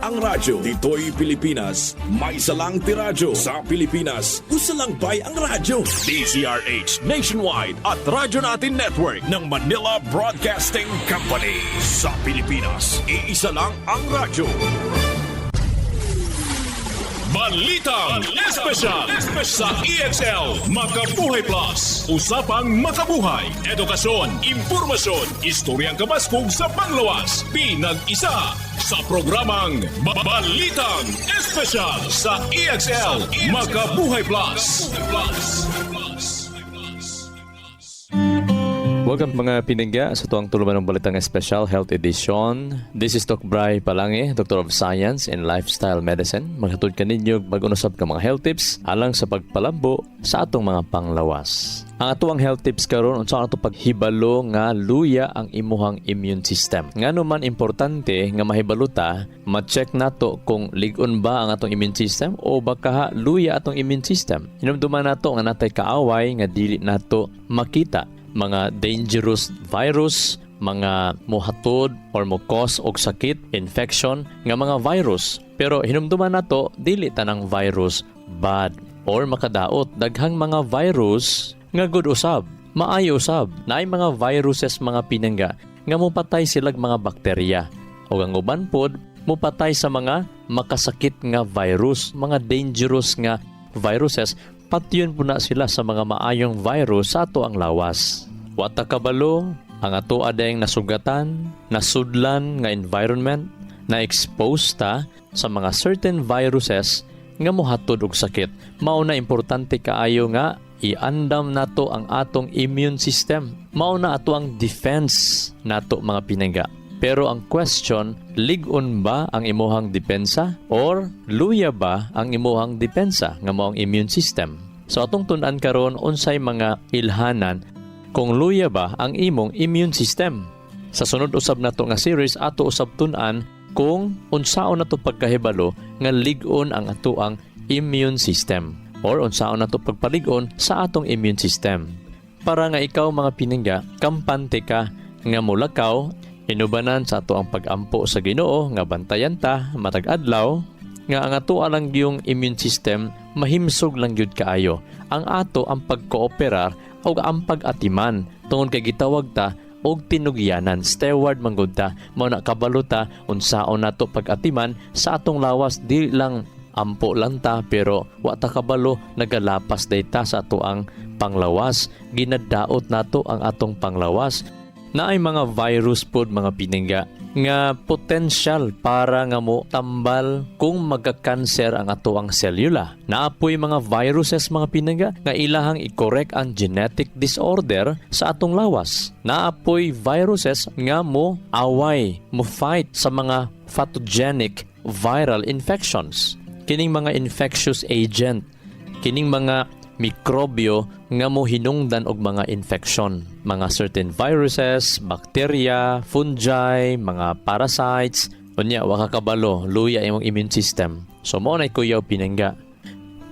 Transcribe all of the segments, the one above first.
ang radyo. Dito'y Pilipinas, may salang tiradyo. Sa Pilipinas, usalang bay ang radyo. DZRH Nationwide at Radyo Natin Network ng Manila Broadcasting Company. Sa Pilipinas, iisa lang ang radyo. Balitang Espesyal sa EXL Makabuhay Plus. Usapang makabuhay, edukasyon, impormasyon, istoryang kabaskog sa panglawas. Pinag-isa sa programang Balitang Espesyal sa EXL Makabuhay Plus. Welcome mga pinangga sa tuwang tuluman ng Balitang Espesyal Health Edition. This is Doc Bry Palange, Doctor of Science in Lifestyle Medicine. Maghatod ka ninyo mag-unusap ka mga health tips alang sa pagpalambo sa atong mga panglawas. Ang atuang health tips karon unsa ato paghibalo nga luya ang imuhang immune system. Ngano man importante nga mahibalo ta, ma-check nato kung lig-on ba ang atong immune system o baka luya atong immune system. Hinumduman nato nga natay kaaway nga dili nato makita mga dangerous virus, mga mohatod or mo-cause og sakit, infection nga mga virus. Pero hinumduman nato dili tanang virus bad or makadaot. Daghang mga virus nga good usab, maayo usab. Naay mga viruses mga pinangga nga mopatay silag mga bakterya. O ang uban pod mopatay sa mga makasakit nga virus, mga dangerous nga viruses. Patyon po na sila sa mga maayong virus sa ato ang lawas. Wata kabalo, ang ato adayang nasugatan, nasudlan nga environment, na-expose ta sa mga certain viruses nga mohatod og sakit. Mao na importante kaayo nga iandam nato ang atong immune system. Mao na ato ang defense nato mga pinangga. Pero ang question, lig-on ba ang imuhang depensa or luya ba ang imuhang depensa nga mao ang immune system? So atong tun-an karon unsay mga ilhanan kung luya ba ang imong immune system. Sa sunod usab nato nga series ato usab tun-an kung unsaon nato pagkahibalo nga lig-on ang atoang immune system or unsaon nato pagpalig-on sa atong immune system. Para nga ikaw mga piningga, kampante ka nga mulakaw inubanan sa ato ang pag-ampo sa Ginoo nga bantayan ta matag adlaw nga ang ato lang yung immune system mahimsog lang gyud kaayo. Ang ato ang pagkooperar o ang pag-atiman tungod kay gitawag ta og tinugyanan. Steward manggod ta mao na kabalo ta unsaon nato pag-atiman sa atong lawas. Di lang ampo lang ta pero wa ta kabalo nagalapas dayta sa ato ang panglawas. Ginadaot nato ang atong panglawas. Naay mga virus pod mga piningga nga potential para nga mo tambal kung magka-cancer ang atoang selula. Naapoy mga viruses mga pinangga nga ilahang i-correct ang genetic disorder sa atong lawas. Naapoy viruses nga mo away, mo fight sa mga pathogenic viral infections. Kining mga infectious agent, kining mga mikrobyo nga mo hinungdan og mga infection, mga certain viruses, bacteria, fungi, mga parasites. Unya wa ka kabalo luya imong immune system. So mo nay kuyaw pinangga.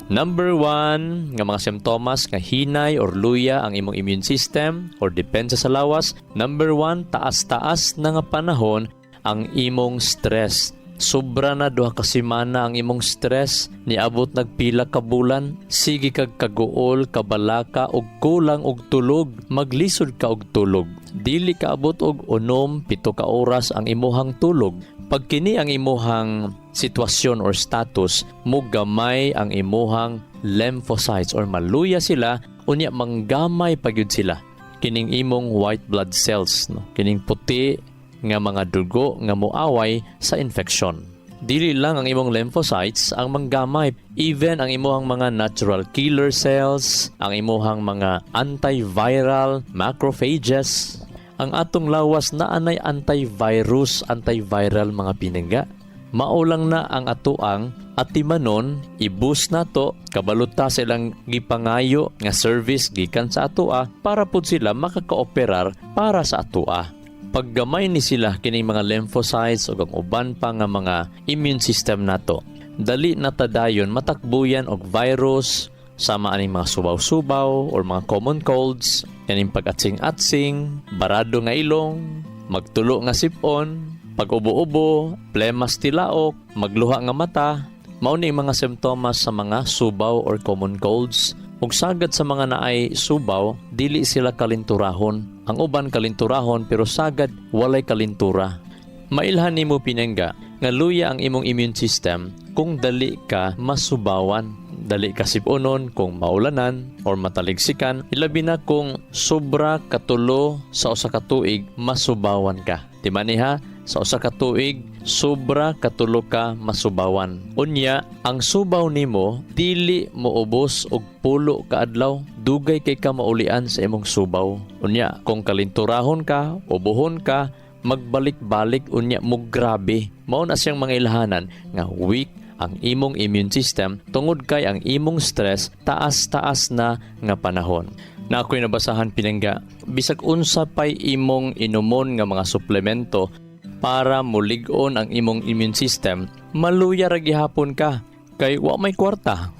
Number 1 nga mga simptomas nga hinay or luya ang imong immune system or depensa sa lawas. Number 1, taas-taas na nga panahon ang imong stress. Sobra na duha ka semana ang imong stress, niabot nagpila ka bulan, sige kag kaguol, kabalaka og kulang og tulog, maglisod ka og tulog. Dili ka abot og 6-7 ka oras ang imuhang tulog. Pag kini ang imuhang sitwasyon or status, mo gamay ang imuhang lymphocytes or maluya sila, unya manggamay pagyud sila. Kining imong white blood cells, no? Kining puti nga mga dugo nga moaway sa infection. Dili lang ang imong lymphocytes ang manggamay, even ang imong mga natural killer cells, ang imong mga antiviral macrophages. Ang atong lawas na anay antivirus, antiviral mga pinangga. Maulang na ang atoang atimanon, i-boost nato, kabaluta silang gipangayo nga service gikan sa atoa para pud sila makaka-operar para sa atoa. Paggamay ni sila kining mga lymphocytes o ang uban pa nga mga immune system nato, dali na tadayon matakbuyan og virus sama aning mga subaw-subaw or mga common colds, yaning pag-atsing-atsing, barado nga ilong, magtulo nga sipon, pag-ubo-ubo, plemas tilaok, magluha nga mata, mao ni mga simptomas sa mga subaw or common colds. Ug sagad sa mga naay subaw, dili sila kalinturahon. Ang uban kalinturahon pero sagad walay kalintura. Mailhan nimo pinangga nga luya ang imong immune system kung dali ka masubawan. Dali ka sipunon kung maulanan or mataligsikan, ilabi na kung sobra katulo sa usa ka tuig masubawan ka. Di maniha, sa usa ka tuig sobra katulo ka masubawan. Unya, ang subaw nimo dili moubos og pulo ka adlaw, dugay kay ka maulian sa imong subaw. Unya, kung kalinturahon ka, ubuhon ka, magbalik-balik unya mo grabe. Mao na siyang mga ilhanan nga weak ang imong immune system tungod kay ang imong stress taas-taas na nga panahon. Na ako'y nabasahan pinangga, bisag unsa pay imong inumon nga mga suplemento para mulig-on ang imong immune system, maluya ra gihapon ka kay wa may kwarta.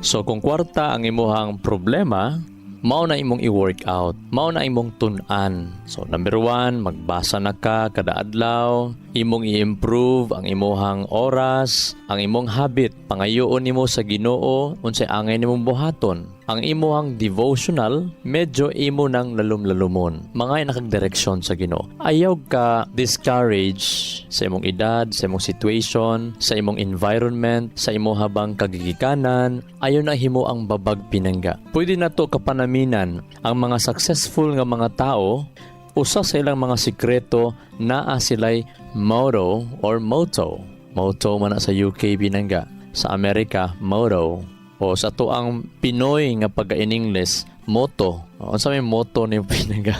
So kung kwarta ang imuhang problema, mao na imong i-workout, mao na imong tun-an. So number 1, magbasa na ka kada adlaw, imong i-improve ang imuhang oras, ang imong habit, pangayoon nimo sa Ginoo unsay angay nimong buhaton. Ang imuhang devotional, medyo imo nang lalum-lalumon. Mga nakagdireksyon sa Ginoo. Ayaw ka discourage sa imong edad, sa imong situation, sa imong environment, sa imo habang kagigikanan. Ayaw na himo ang babag pinangga. Pwede na to kapanaminan ang mga successful nga mga tao. Usa sa ilang mga sikreto naa sila'y motto or motto. Motto man na sa UK pinangga. Sa Amerika, motto. O sa to ang Pinoy nga pagka-in-English, motto. O sa may motto ni pinangga.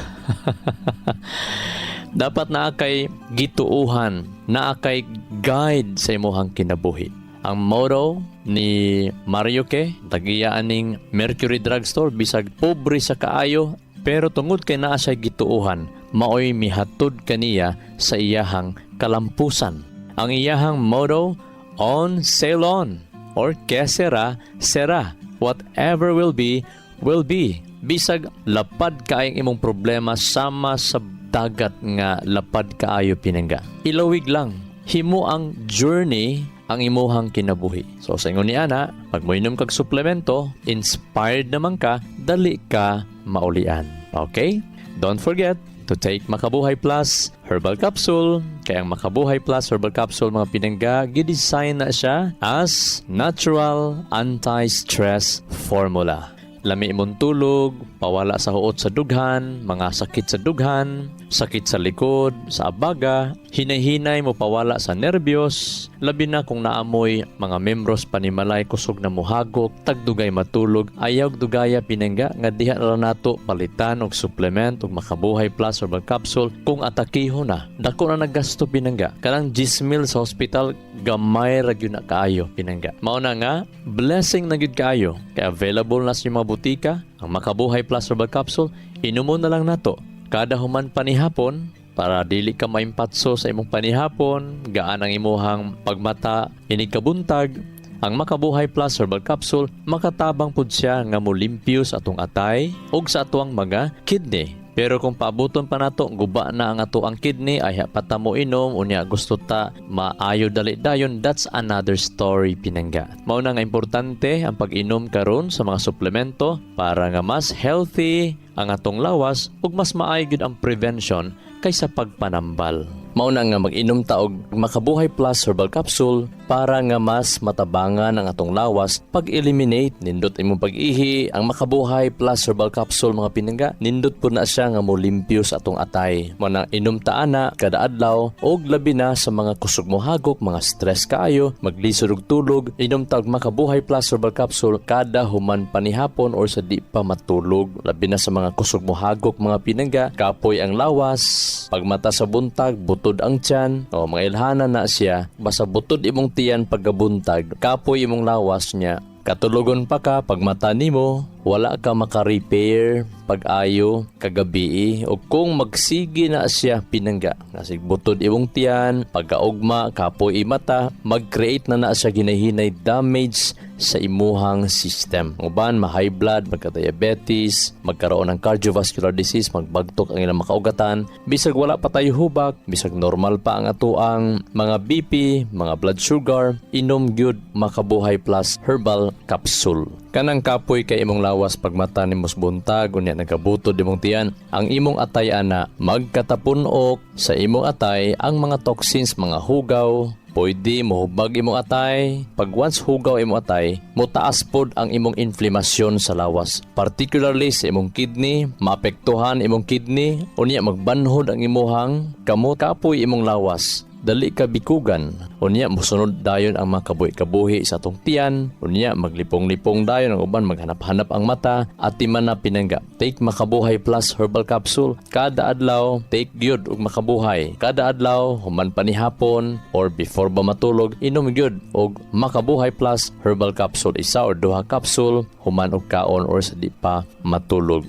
Dapat naa kay gituuhan, naa kay guide sa imuhang kinabuhi. Ang motto ni Marioke, tagiyaan ning Mercury Drugstore, bisag pobre sa kaayo, pero tungod kay naa siya gituuhan, maoy mihatod kaniya sa iyahang kalampusan. Ang iyahang motto, on sail on, or kesera, sera. Whatever will be, will be. Bisag lapad kaayong imong problema sama sa dagat nga lapad kaayo pinangga. Ilawig lang. Himo ang journey ang imuhang kinabuhi. So sa ingon ni ana, pag moinom kag suplemento, inspired naman ka, dali ka maulian. Okay? Don't forget to take Makabuhay Plus Herbal Capsule. Kaya ang Makabuhay Plus Herbal Capsule, mga pinangga, gidesign na siya as natural anti-stress formula. Lami imong tulog, pawala sa huot sa dughan, mga sakit sa dughan, sakit sa likod, sa abaga, hinay-hinay mo pawala sa nerbiyos, labi na kung naamoy mga membros panimalay kusog na muhagok, tagdugay matulog, ayaw dugaya pinangga nga diha na nato palitan og supplement og Makabuhay Plus Herbal Capsule kung atakiho na. Dako na naggasto pinangga. Kanang 10 mil sa hospital, gamay ra gyud na kaayo pinangga. Mao na nga, blessing na gyud kaayo. Kaya available na sa mga butika ang Makabuhay Plus Herbal Capsule. Inumon na lang nato kada human panihapon para dili ka maimpatso sa imong panihapon, gaan ang imuhang pagmata inig kabuntag. Ang Makabuhay Plus Herbal Capsule makatabang pud siya nga molimpyo sa atong atay ug sa atuang mga kidney. Pero kung paabuton pa nato, guba na ang ato ang kidney, ay pata mo inom, unya gusto ta maayo dali dayon, that's another story pinangga. Mao na nga importante ang pag-inom karon sa mga suplemento para nga mas healthy ang atong lawas ug mas maayo gid ang prevention kaysa pagpanambal. Mao na nga mag-inom ta og Makabuhay Plus Herbal Capsule para nga mas matabangan ang atong lawas pag-eliminate nindot imong pag-ihi. Ang Makabuhay Plus Herbal Capsule, mga pinangga, nindot po na siya nga molimpyo sa atong atay. Mo na inom ta ana kada adlaw og labi na sa mga kusog mohagok, mga stress kaayo, maglisod og tulog, inom ta og Makabuhay Plus Herbal Capsule kada human panihapon or sa di pa matulog. Labi na sa mga kusog mohagok, mga pinangga, kapoy ang lawas, pagmata sa buntag, butod ang tiyan, o mga ilhana na siya, basta butod imong tiyan paggabuntag, kapoy imong lawas niya. Katulogon pa ka, pagmata nimo, wala ka maka-repair pag-ayo kagabi, o kung magsigi na siya pinangga, nasig butod imong tiyan, pagkaugma, kapoy imata, mag-create na siya ginahinay damage sa imuhang system. Uban, ma-high blood, magka-diabetes, magkaroon ng cardiovascular disease, magbagtok ang ilang makaugatan, bisag wala pa tayo hubak, bisag normal pa ang atuang mga BP, mga blood sugar, inom gyud Makabuhay Plus Herbal Capsule. Kanang kapoy kay imong lawas pagmata nimos buntag unya nagabutod imong tiyan, ang imong atay ana magkatapunok sa imong atay ang mga toxins, mga hugaw, pwede mohubag imong atay. Pag once hugaw imong atay, motaas pod ang imong inflamasyon sa lawas, particularly sa imong kidney, maapektuhan imong kidney unya magbanhod ang imuhang kamot. Kapoy imong lawas, dali ka bikugan, unya mosunod dayon ang mga kabuhi sa atong tiyan, unya maglipong-lipong dayon ang uban, maghanap-hanap ang mata at di man na pinangga. Take Makabuhay Plus Herbal Capsule kada adlaw, take gyud og Makabuhay kada adlaw, human pa ni hapon or before ba matulog, inom gyud og Makabuhay Plus Herbal Capsule, isa or duha capsule human og kaon or sa di pa matulog.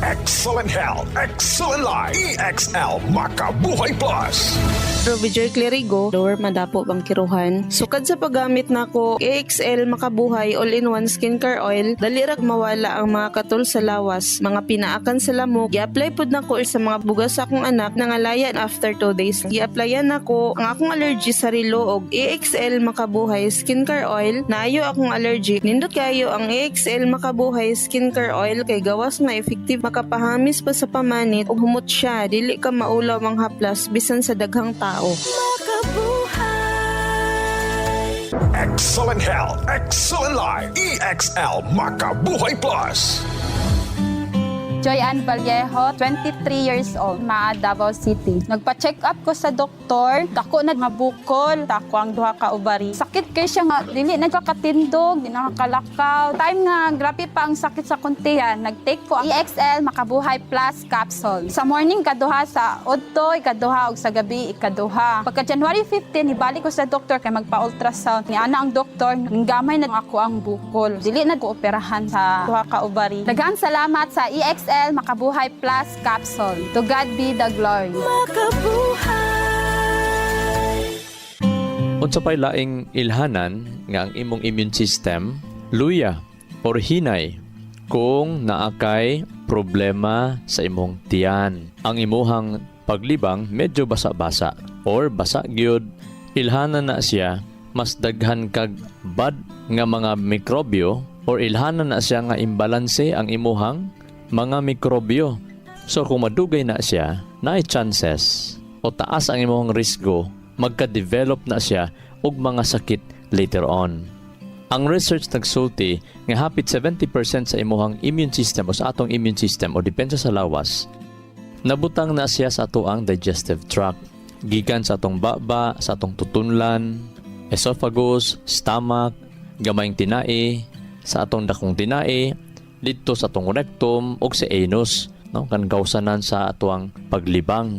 Excellent health, excellent life. EXL Makabuhay Plus. Robijoy Clerigo, lower madapo bangkiruhan. Sukad sa paggamit nako EXL Makabuhay All-in-One Skincare Oil, dali ra mawala ang mga katul sa lawas, mga pinaakan sa lamok. I-apply pod nako sa mga bugas sa akong anak nangalayan after 2 days. I-applyan nako ang akong allergy sa rilo og EXL Makabuhay Skincare Oil. Naayo akong allergy. Nindot kayo ang EXL Makabuhay Skincare Oil kay gawas nga effective makapahamis pa sa pamanit ug humot siya, dili ka maulaw ang haplas bisan sa daghang tao. Excellent health, excellent life. EXL Makabuhay Plus. Joy Ann Vallejo, 23 years old, Maa, Davao City. Nagpa-check up ko sa doktor, dako na mabukol, dako ang duha ka ovary. Sakit kay siya nga, dili nagkakatindog, di nakakalakaw. Time nga, grabe pa ang sakit sa kuntihan. Nag-take ko ang EXL Makabuhay Plus Capsule. Sa morning, kaduha, sa udto, ikaduha, ug sa gabi, ikaduha. Pagka January 15, ibalik ko sa doktor kay magpa-ultrasound. Ni ana ang doktor, gamay na ako ang bukol. Dili na ko operahan sa duha ka ovary. Daghang salamat sa EXL Makabuhay Plus Capsule. To God be the glory. Unsa pay laing ilhanan nga ang imong immune system luya or hinay kung naakay problema sa imong tiyan. Ang imuhang paglibang medyo basa-basa or basa gyud, ilhanan na siya mas daghan kag bad nga mga mikrobyo or ilhanan na siya nga imbalanse ang imuhang mga mikrobyo. So kung madugay na siya, na chances o taas ang imong risgo magka-develop na siya og mga sakit later on. Ang research nagsulti nga hapit 70% sa imong immune system o sa atong immune system o depensa sa lawas, nabutang na siya sa atoang digestive tract. Gikan sa atong baba, sa atong tutunlan, esophagus, stomach, gamayng tinai, sa atong dakong tinai, dito sa atong rectum o sa anus, no? Kan kausanan sa atuang paglibang.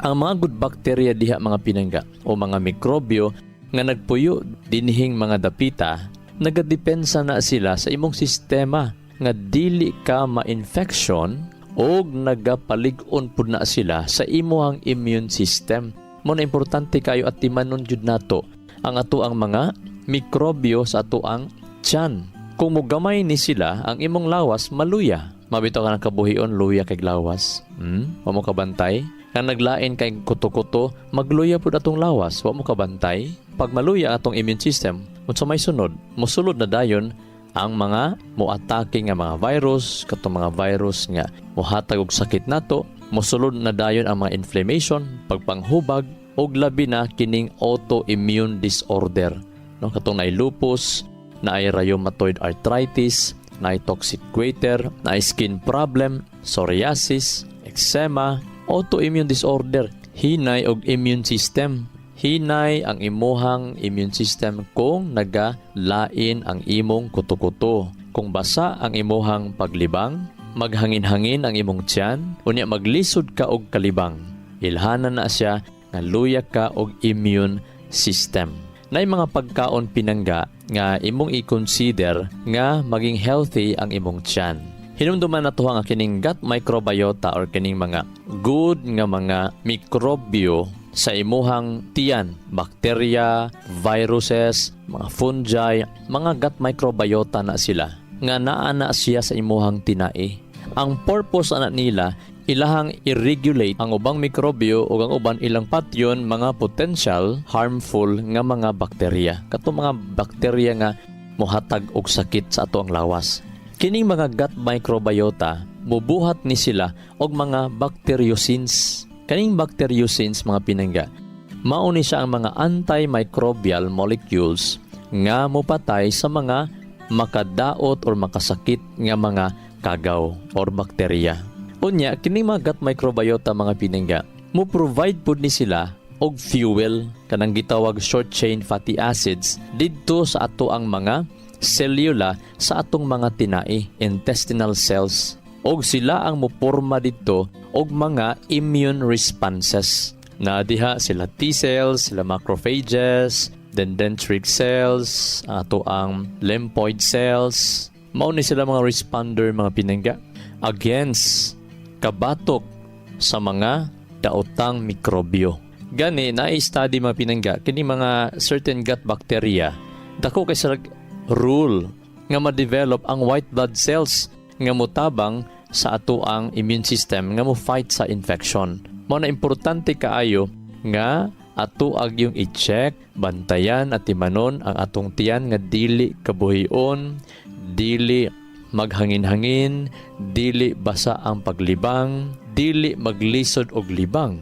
Ang mga good bacteria diha mga pinangga o mga mikrobyo nga nagpuyo dinhing mga dapita, nagadepensa na sila sa imong sistema nga dili ka ma-infection o nagapalig-on pud na sila sa imong immune system. Mo na importante kayo at timanon jud nato ang atuang mga mikrobyo sa atuang tiyan. Kung mugamay ni sila, ang imong lawas maluya. Mabito ka ng kabuhion, luya kay lawas. Wa mo kabantay. Kang naglain kay kuto-kuto, magluya po atong lawas. Wa mo kabantay. Pag maluya atong immune system, unsa may sunod, musulod na dayon ang mga muatake nga mga virus, katong mga virus nga muhatag og sakit nato, musulod na dayon ang mga inflammation, pagpanghubag, og labi na kining autoimmune disorder. No, katong na lupus, na ay rheumatoid arthritis, na ay toxic goiter, na ay skin problem, psoriasis, eczema, autoimmune disorder, hinay og immune system. Hinay ang imuhang immune system kung nagalain ang imong kuto-kuto. Kung basa ang imuhang paglibang, maghangin-hangin ang imong tiyan, unya maglisod ka og kalibang. Ilhanan na siya nga luya ka og immune system. Nay mga pagkaon pinangga nga imong i-consider nga maging healthy ang imong tiyan. Hinumduman na to nga kining gut microbiota or kining mga good nga mga mikrobyo sa imuhang tiyan, bakterya, viruses, mga fungi, mga gut microbiota na sila nga naa na siya sa imuhang tinai. Ang purpose ana nila ilahang i-regulate ang ubang mikrobyo o ang uban ilang patyon mga potential harmful nga mga bakterya. Kato mga bakterya nga mohatag og sakit sa ato ang lawas. Kining mga gut microbiota mubuhat ni sila og mga bacteriocins. Kaning bacteriocins mga pinangga, mao ni siya ang mga antimicrobial molecules nga mopatay sa mga makadaot or makasakit nga mga kagaw or bakterya. Unya, kining mga gut microbiota mga pinangga, mo provide pud ni sila og fuel kanang gitawag short chain fatty acids didto sa ato ang mga selula sa atong mga tinai, intestinal cells. Og sila ang moporma didto og mga immune responses. Na diha sila T cells, sila macrophages, dendritic cells, ato ang lymphoid cells. Mao ni sila mga responder mga pinangga against kabatok sa mga daotang mikrobyo. Gani na-study mga pinangga kini mga certain gut bacteria. Dako kay sa rule nga ma-develop ang white blood cells nga motabang sa ato ang immune system nga mo fight sa infection. Mao na importante kaayo nga ato ag yung i-check, bantayan at timanon ang atong tiyan nga dili kabuhion, dili maghangin-hangin, dili basa ang paglibang, dili maglisod og libang.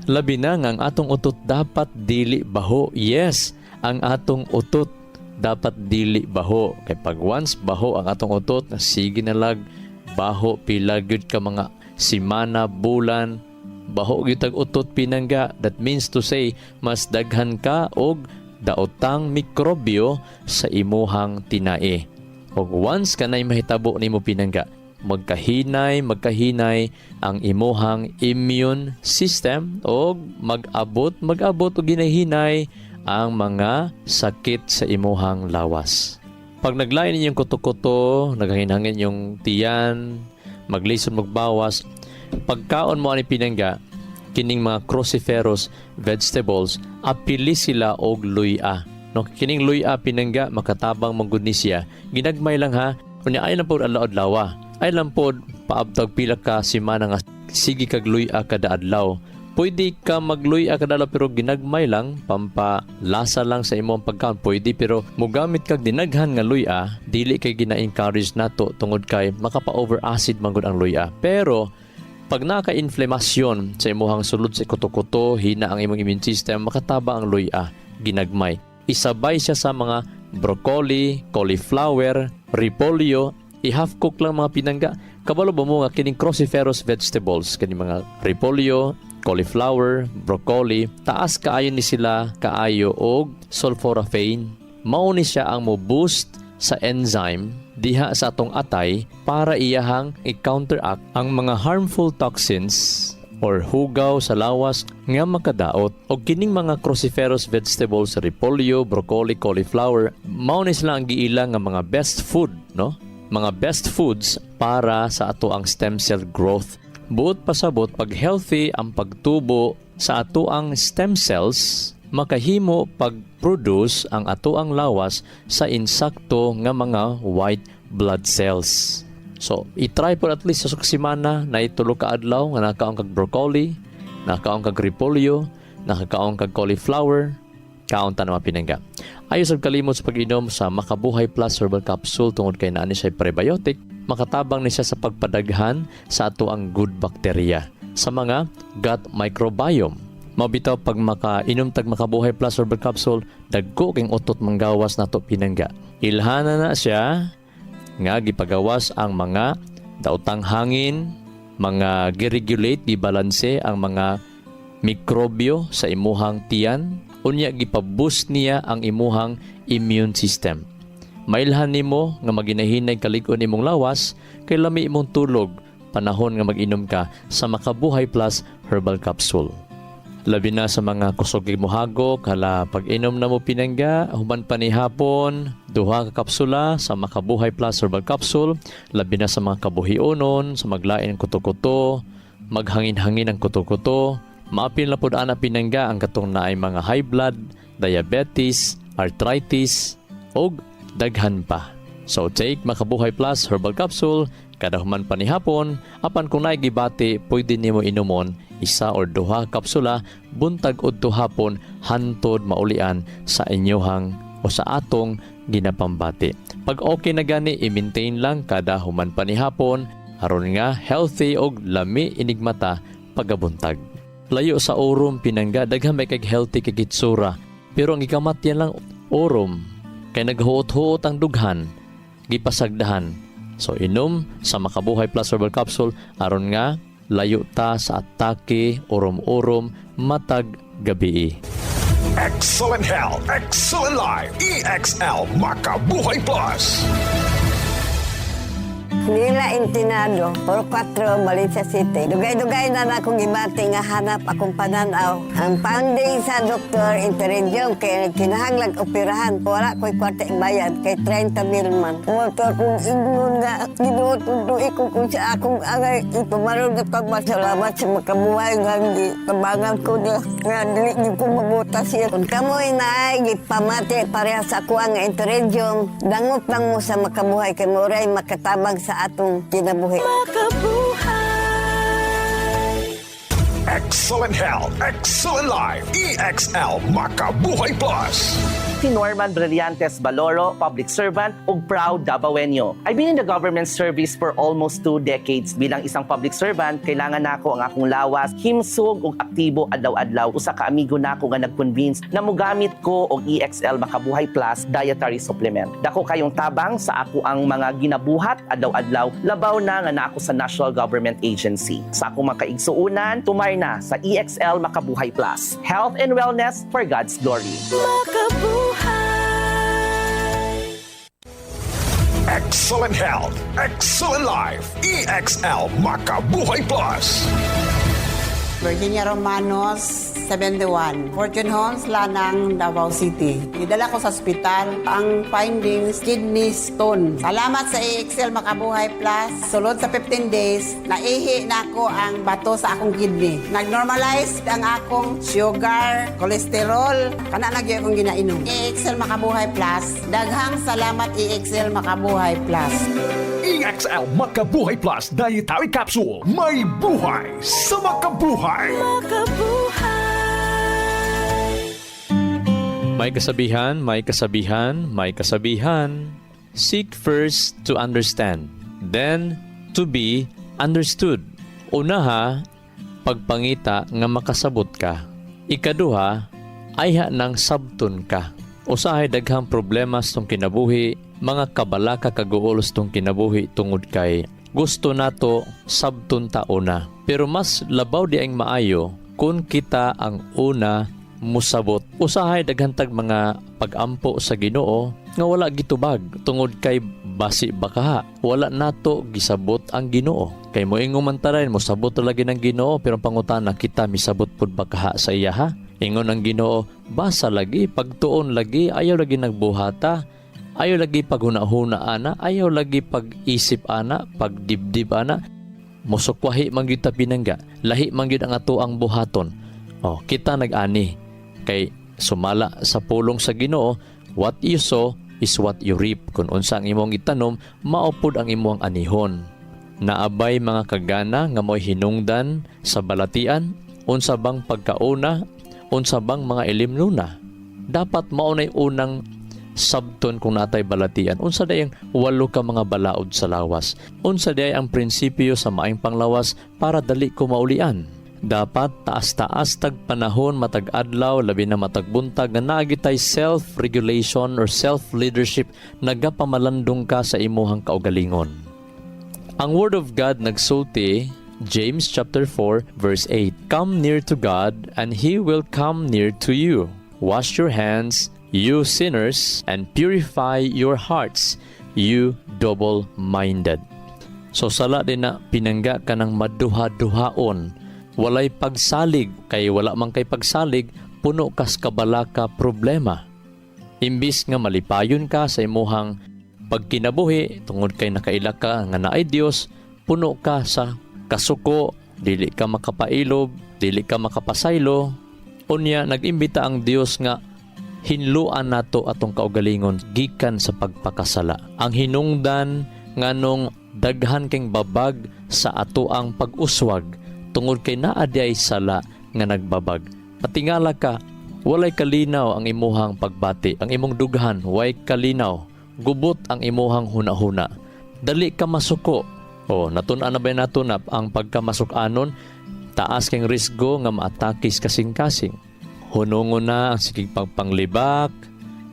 Labi na nga ang atong utot dapat dili baho. Yes, ang atong utot dapat dili baho. Kay pag once baho ang atong utot, sige na lag baho pila gyud ka mga simana, bulan, baho gyud tag utot pinangga. That means to say mas daghan ka og daotang mikrobyo sa imuhang tinai. Og once kanay mahitabo nimo pinangga, magkahinay ang imuhang immune system og mag-abot og ginahinay ang mga sakit sa imuhang lawas. Pag naglain ninyong kuto-kuto, naghahinangin yung tiyan, maglisod magbawas, pagkaon mo ani pinangga, kining mga cruciferous vegetables, apili sila og luya. No, kining luya pinangga makatabang manggod ni siya. Ginagmay lang ha. Kunya ay lang po adlaw-adlaw. Ay lang po paabtag pila ka semana nga sige kag luya kada adlaw. Pwede ka magluya kada adlaw pero ginagmay lang, pampalasa lang sa imong pagkaon. Pwede pero mugamit kag dinaghan nga luya, dili kay gina-encourage nato tungod kay makapa-over acid manggod ang luya. Pero pag naka-inflamasyon sa imuhang sulod sa kuto-kuto, hina ang imong immune system, makataba ang luya, ginagmay. Isabay siya sa mga broccoli, cauliflower, repolyo, i-half cook lang mga pinangga. Kabalo ba mo nga kining cruciferous vegetables, kining mga repolyo, cauliflower, broccoli, taas kaayo ni sila kaayo og sulforaphane. Mao ni siya ang mo-boost sa enzyme diha sa atong atay para iyahang i-counteract ang mga harmful toxins or hugaw sa lawas nga makadaot. Og kining mga cruciferous vegetables, repolyo, broccoli, cauliflower, mao ni sila ang giila nga mga best food, no? Mga best foods para sa ato ang stem cell growth. Buot pasabot pag healthy ang pagtubo sa ato ang stem cells, makahimo pag-produce ang ato ang lawas sa insakto nga mga white blood cells. So, i-try po at least sa semana na itulo ka adlaw nga nakaon kag broccoli, nakaon kag repolyo, nakaon kag cauliflower, kaon ta na pinangga. Ayo sa kalimot sa pag-inom sa Makabuhay Plus Herbal Capsule tungod kay naani siya prebiotic, makatabang ni siya sa pagpadaghan sa ato ang good bacteria sa mga gut microbiome. Mabitaw pag makainom tag Makabuhay Plus Herbal Capsule, dagko king utot manggawas nato pinangga. Ilhana na siya nga gipagawas ang mga daotang hangin, mga giregulate, gibalanse ang mga mikrobyo sa imuhang tiyan, unya gipaboost niya ang imuhang immune system. Mailhan nimo nga maginahinay kalig-on imong lawas kay lami imong tulog panahon nga mag-inom ka sa Makabuhay Plus Herbal Capsule. Labi na sa mga kusog mohagok, hala pag-inom na mo pinangga, human pa ni hapon, duha ka kapsula sa Makabuhay Plus Herbal Capsule, labi na sa mga kabuhionon, sa maglain ng kuto-kuto, maghangin-hangin ang kuto-kuto, Maapil na pud ana pinangga ang katong naay mga high blood, diabetes, arthritis, og daghan pa. So take Makabuhay Plus Herbal Capsule kada human panihapon, apan kung naay gibati, pwede nimo inumon isa or duha kapsula buntag udto hapon hantod maulian sa inyohang o sa atong ginapambati. Pag okay na gani, i-maintain lang kada human panihapon aron nga healthy og lami inigmata pagabuntag. Layo sa orom pinangga, daghan may kag healthy kag itsura, pero ang ikamat yan lang orom kay naghuot-huot ang dughan, gipasagdahan. So inom sa Makabuhay Plus Herbal Capsule aron nga layo ta sa atake, orom-orom, matag gabi. Excellent health, excellent life. EXL Makabuhay Plus. Nila Intinado, Puro 4, Valencia City. Dugay-dugay na akong gibati nga hanap akong pananaw. Ang founding sa Dr. Interenjong kay kinahanglag operahan. Wala ko'y kwarta bayad kay 30,000 man. Motor kong ingon nga ginuot-untuin ko kung sa akong angay ipamarong na pagmasalamat sa Makabuhay nga tabangan ko niya. Nga dili ko mabuta siya. Kung kamoy na ay gipamati pareha sa kuha nga Interenjong, dangot lang mo sa Makabuhay kay Moray makatabang sa atong kinabuhi. Excellent health, excellent life. EXL Makabuhay Plus. Si Norman Brillantes Baloro, public servant ug proud Davaoenyo. I've been in the government service for almost 2 decades. Bilang isang public servant, kailangan nako ang akong lawas, himsog ug aktibo adlaw-adlaw. Usa ka amigo nako nga nag-convince na mogamit ko og EXL Makabuhay Plus dietary supplement. Dako kayong tabang sa ako ang mga ginabuhat adlaw-adlaw, labaw na nga naako sa National Government Agency. Sa akong mga kaigsuunan, tumay na sa EXL Makabuhay Plus. Health and wellness for God's glory. Excellent health, excellent life. EXL Makabuhay Plus. Virginia Romanos, 71. Fortune Homes, Lanang, Davao City. Idala ko sa ospital ang findings, kidney stone. Salamat sa EXL Makabuhay Plus. Sulod sa 15 days, naihi na ako ang bato sa akong kidney. Nag-normalize ang akong sugar, cholesterol, kana nagyo akong ginainom. EXL Makabuhay Plus. Daghang salamat EXL Makabuhay Plus. EXL Makabuhay Plus Dietary Capsule. May buhay sa makabuhay. May kasabihan, may kasabihan, may kasabihan. Seek first to understand, then to be understood. Unaha, pagpangita nga makasabot ka. Ikaduha, ayha nang sabton ka. Usahay daghang problema tong kinabuhi, mga kabalaka kaguolos tong kinabuhi tungod kay gusto nato sabton ta una. Pero mas labaw di ang maayo kung kita ang una musabot. Usahay daghantag mga pagampo sa Ginoo nga wala gitubag tungod kay basi bakaha. Wala nato gisabot ang Ginoo. Kay moingon man taray mosabot lagi ng Ginoo pero pangutana kita misabot pud bakaha sa iya ha. Ingon ang Ginoo, basa lagi, pagtuon lagi, ayaw lagi nagbuhata, ayaw lagi paghuna-huna ana, ayaw lagi pag-isip ana, pagdibdib ana. Musukwahi man gyud ta pinangga, lahi man gyud ang ato ang buhaton. Oh, kita nag-ani kay sumala sa pulong sa Ginoo, what you sow is what you reap. Kung unsa ang imong itanom, maupod ang imong anihon. Naabay mga kagana nga mo'y hinungdan sa balatian, unsa bang pagkauna, unsa bang mga ilimnuna. Dapat maunay unang sabton kung natay balatian. Unsa dayang 8 ka mga balaod sa lawas. Unsa day ang prinsipyo sa maayong panglawas para dali ko maulian. Dapat taas-taas tag panahon matag adlaw labi na matag buntag nga naagitay self-regulation or self-leadership nagapamalandong ka sa imuhang kaugalingon. Ang Word of God nagsulti James chapter 4 verse 8. Come near to God and He will come near to you. Wash your hands, you sinners, and purify your hearts, you double-minded. So sala din na pinangga ka ng maduha-duhaon. Walay pagsalig, kay wala man kay pagsalig, puno kas kabalaka problema. Imbis nga malipayon ka sa imuhang pagkinabuhi, tungod kay nakaila ka nga naay Dios, puno ka sa kasuko, dili ka makapailob, dili ka makapasaylo, unya nag-imbita ang Dios nga hinluan nato atong kaugalingon gikan sa pagpakasala. Ang hinungdan nganong daghan king babag sa ato ang pag-uswag tungod kay naa diay sala nga nagbabag. Patingala ka, walay kalinaw ang imuhang pagbati, ang imong dughan way kalinaw, gubot ang imuhang hunahuna. Dali ka masuko. O natun-an na ba natunap ang pagkamasuk-anon, taas king risgo nga maatakis kasing-kasing. Hunungon na ang sikig pagpanglibak,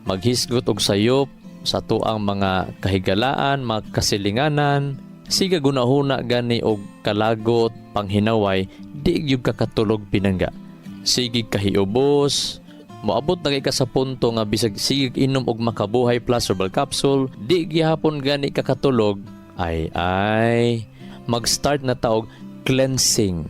maghisgot og sayop sa tuang mga kahigalaan, mga kasilinganan, siga gunahuna gani og kalagot, panghinaway, di gyud kakatulog pinangga. Sige kahiubos, moabot na kay ka sa punto nga bisag sige inom og makabuhay plus herbal capsule, di gihapon gani kakatulog, ay mag-start na taog cleansing,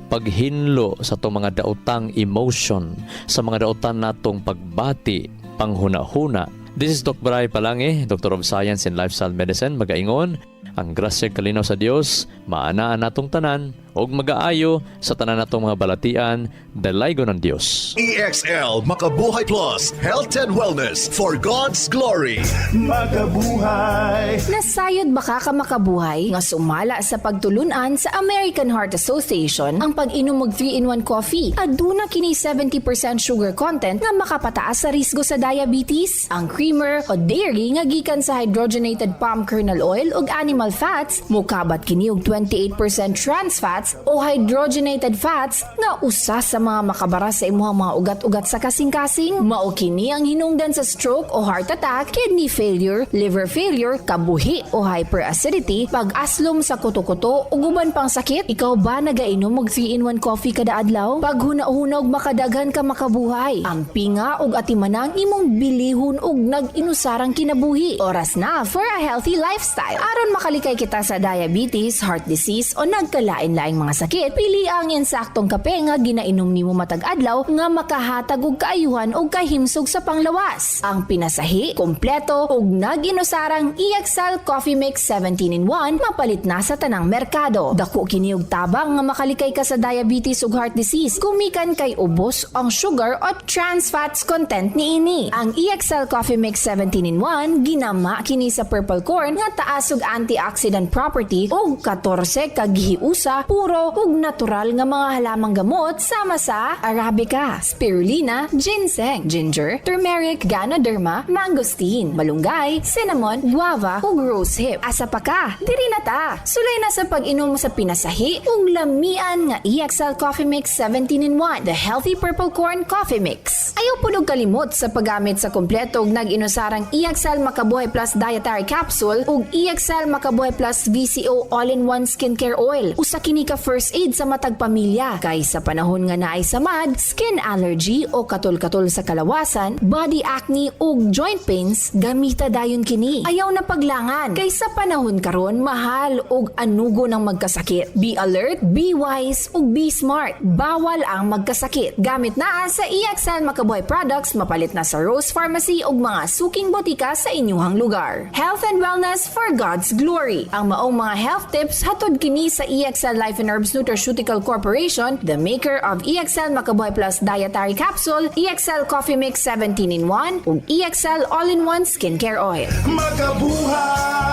paghinlo sa itong mga daotang emotion, sa mga daotan natong pagbati, panghuna-huna. This is Dr. Bray Palangi, Doctor of Science in Lifestyle Medicine. Magaingon, ang grasya kalinaw sa Dios, maanaan natong tanan, og mag-aayo sa tanan natong mga balatian, dalaygon ng Dios. EXL Makabuhay Plus, Health and Wellness for God's Glory. Makabuhay! Nasayod baka ka makabuhay nga sumala sa pagtulunan sa American Heart Association ang pag-inom og 3-in-1 coffee. Aduna kini 70% sugar content nga makapataas sa risgo sa diabetes. Ang creamer o dairy nga gikan sa hydrogenated palm kernel oil ug animal fats, mukabat kini og 28% trans fats o hydrogenated fats nga usa sa mga makabara sa imuhang mga ugat-ugat sa kasing-kasing. Mao kini ang hinungdan sa stroke o heart attack, kidney failure, liver failure, kabuhi o hyperacidity, pag-aslom sa kuto-kuto ug uban pang sakit. Ikaw ba nagainom og 3-in-1 coffee kada adlaw? Pag huna-huna og makadaghan ka makabuhay, ang pinga ug atimanang imong bilihon ug nag-inusarang kinabuhi. Oras na for a healthy lifestyle. Aron makalikay kita sa diabetes, heart disease o nagkalain-laing mga sakit, pili ang insaktong kape nga ginainom nimo matag adlaw nga makahatag og kaayuhan og kahimsog sa panglawas. Ang pinasahi, kompleto ug nag-inusarang EXL Coffee Mix 17-in-1 mapalit na sa tanang merkado. Dako kini og tabang nga makalikay ka sa diabetes ug heart disease gumikan kay ubos ang sugar o trans fats content niini. Ang EXL Coffee Mix 17-in-1 ginama kini sa purple corn nga taas og antioxidant property ug 14 ka gihiusa puro ug natural nga mga halamang gamot sama sa arabica, spirulina, ginseng, ginger, turmeric, ganoderma, mangosteen, malunggay, cinnamon, guava ug rosehip. Asa pa ka? Diri na ta. Sulay na sa pag-inom sa pinasahi ug lamian nga EXL Coffee Mix 17-in-1, the healthy purple corn coffee mix. Ayaw pud og kalimot sa paggamit sa kompleto ug nag-inusarang EXL Makabuhay Plus Dietary Capsule ug EXL Makabuhay Plus VCO All-in-One Skincare Oil. Usa kini ka first aid sa matag pamilya kay sa panahon nga naay samad, skin allergy o katol-katol sa kalawasan, body acne ug joint pains, gamita dayon kini. Ayaw na paglangan kay sa panahon karon mahal ug anugo ng magkasakit. Be alert, be wise ug be smart. Bawal ang magkasakit. Gamit na sa EXL Makabuhay products, mapalit na sa Rose Pharmacy ug mga suking botika sa inyuhang lugar. Health and wellness for God's glory. Ang maong mga health tips hatod kini sa EXL Life and Herbs Nutraceutical Corporation, the maker of EXL Makabuhay Plus Dietary Capsule, EXL Coffee Mix 17-in-1 ug EXL All-in-One Skincare Oil. Makabuhay!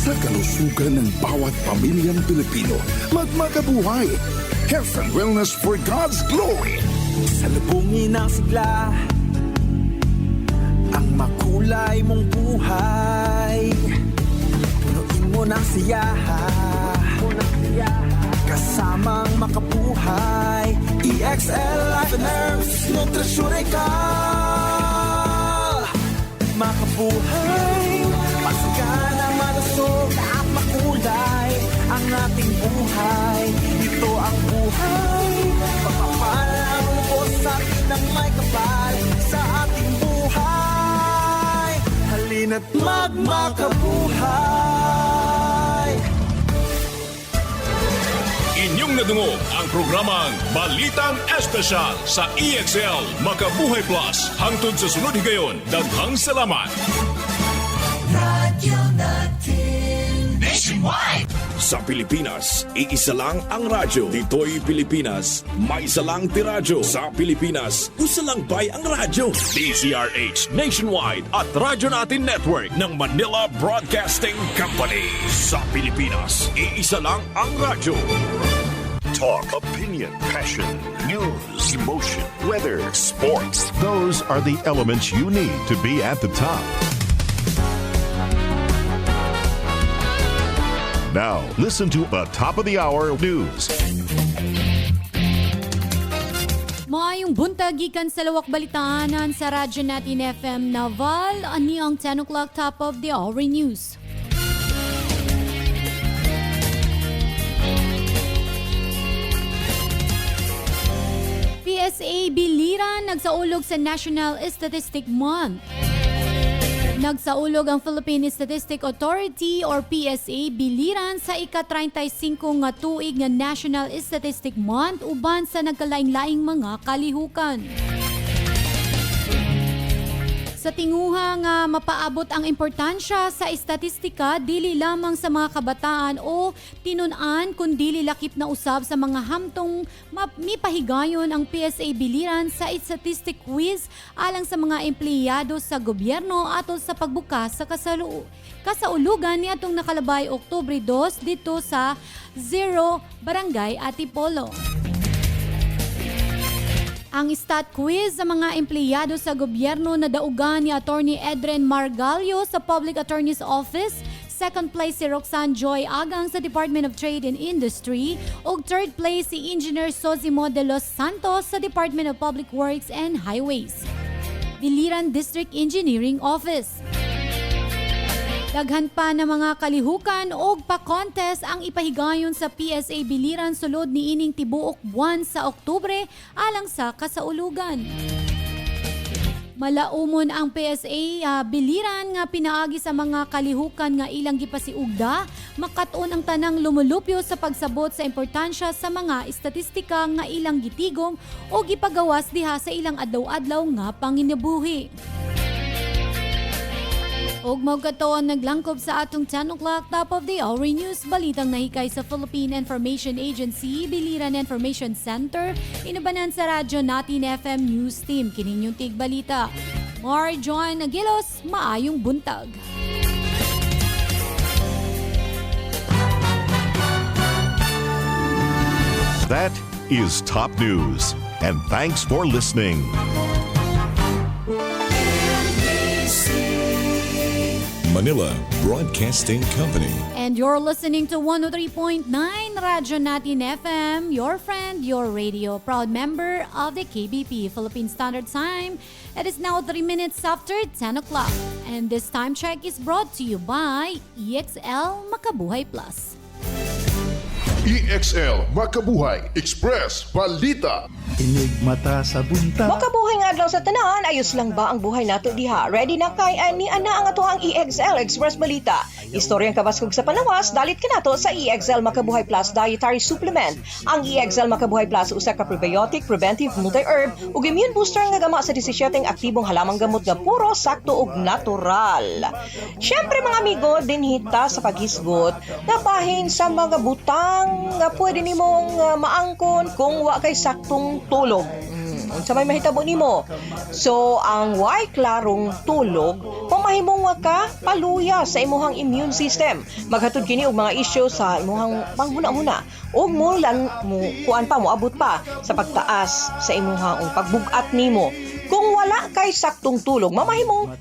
Sa kalusugan ng bawat pamilyang Pilipino, magmakabuhay. Health and wellness for God's glory. Salubungin ang sigla, ang makulay mong buhay. Punuin mo ng siyaha, kasamang makabuhay. EXL Life and Herbs Nutraceutical. Makabuhay, pasagana, malusog at makulay ang ating buhay. Ito ang buhay, pagpapalang lubos sa atin ng may kapal sa ating buhay. Halina't magmakabuhay. Inyong nadungog ang programang Balitang Espesyal sa EXL Makabuhay Plus. Hangtod sa sunod higayon, daghang salamat. Radyo natin Nationwide. Sa Pilipinas, iisa lang ang radyo. Dito'y Pilipinas, may isa lang tiradyo. Sa Pilipinas, usa lang bay ang radyo. DZRH Nationwide at Radyo Natin Network ng Manila Broadcasting Company. Sa Pilipinas, iisa lang ang radyo. Talk, opinion, passion, news, emotion, weather, sports. Those are the elements you need to be at the top. Now, listen to the top of the hour news. Maayong buntag gikan sa lawak balitaanan sa Radyo Natin FM Naval, ani ang 10 o'clock top of the hour news. PSA Biliran nagsaulog sa National Statistic Month. Nagsaulog ang Philippine Statistic Authority or PSA biliran sa ika-35 nga tuig nga National Statistic Month uban sa nagkalaing-laing mga kalihukan. Sa tinguha nga mapaabot ang importansya sa estatistika dili lamang sa mga kabataan o tinun-an kundi lakip na usab sa mga hamtong mipahigayon ang PSA biliran sa statistic quiz alang sa mga empleyado sa gobyerno atol sa pagbukas sa kasaulugan niadtong nakalabay Oktubre 2 dito sa 0 Barangay Antipolo. Ang stat quiz sa mga empleyado sa gobyerno na daugan ni Attorney Edren Margallo sa Public Attorney's Office, second place si Roxanne Joy Agang sa Department of Trade and Industry, ug third place si Engineer Sosimo de los Santos sa Department of Public Works and Highways. Biliran District Engineering Office. Daghan pa na mga kalihukan o pa-contest ang ipahigayon sa PSA Biliran sulod ni ining tibuok buwan sa Oktubre alang sa kasaulugan. Malaumon ang PSA Biliran nga pinaagi sa mga kalihukan nga ilang gipasiugda, makatuon ang tanang lumulupyo sa pagsabot sa importansya sa mga estatistika nga ilang gitigom o gipagawas diha sa ilang adlaw-adlaw nga panginabuhi. Og magkataon naglangkob sa atong 10 o'clock top of the hour news, balitang nahikay sa Philippine Information Agency, Biliran Information Center, inubanan sa Radyo Natin FM News Team. Kininyong tigbalita. John Aguilos, maayong buntag. That is top news. And thanks for listening. Manila Broadcasting Company. And you're listening to 103.9 Radyo Natin FM, your friend, your radio, proud member of the KBP Philippine Standard Time. It is now 3 minutes after 10 o'clock. And this time check is brought to you by EXL Makabuhay Plus. EXL Makabuhay Express Balita. Inig mata sa buntag. Makabuhay nga adlaw sa tanan, ayos lang ba ang buhay nato diha? Ready na kay ani ana ang atoang EXL Express Balita. Istoryang kabaskog sa panawas, dalit ka nato sa EXL Makabuhay Plus Dietary Supplement. Ang EXL Makabuhay Plus usa ka probiotic, preventive, multi-herb ug immune booster nga gama sa 17 aktibong halamang gamot nga puro sakto ug natural. Syempre mga amigo, dinhita sa paghisgot na bahin sa mga butang nga pwede nimong maangkon kung wa kay saktong tulog. Unsa may mahitabo nimo? So, ang way klarong tulog, pamahimong ka paluya sa imuhang immune system. Maghatod kini og mga isyu sa imuhang panghuna-huna. O mo lang mo kuan pa mo abot pa sa pagtaas sa imuhang pagbugat nimo. Kung wala kay saktong tulog, mamahimong